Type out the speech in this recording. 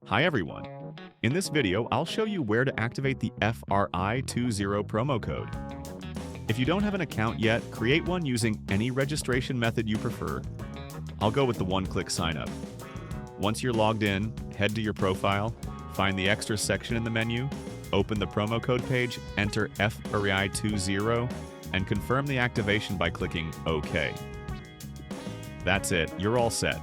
Hi everyone! In this video, I'll show you where to activate the FRI20 promo code. If you don't have an account yet, create one using any registration method you prefer. I'll go with the one-click sign-up. Once you're logged in, head to your profile, find the extra section in the menu, open the promo code page, enter FRI20, and confirm the activation by clicking OK. That's it, you're all set.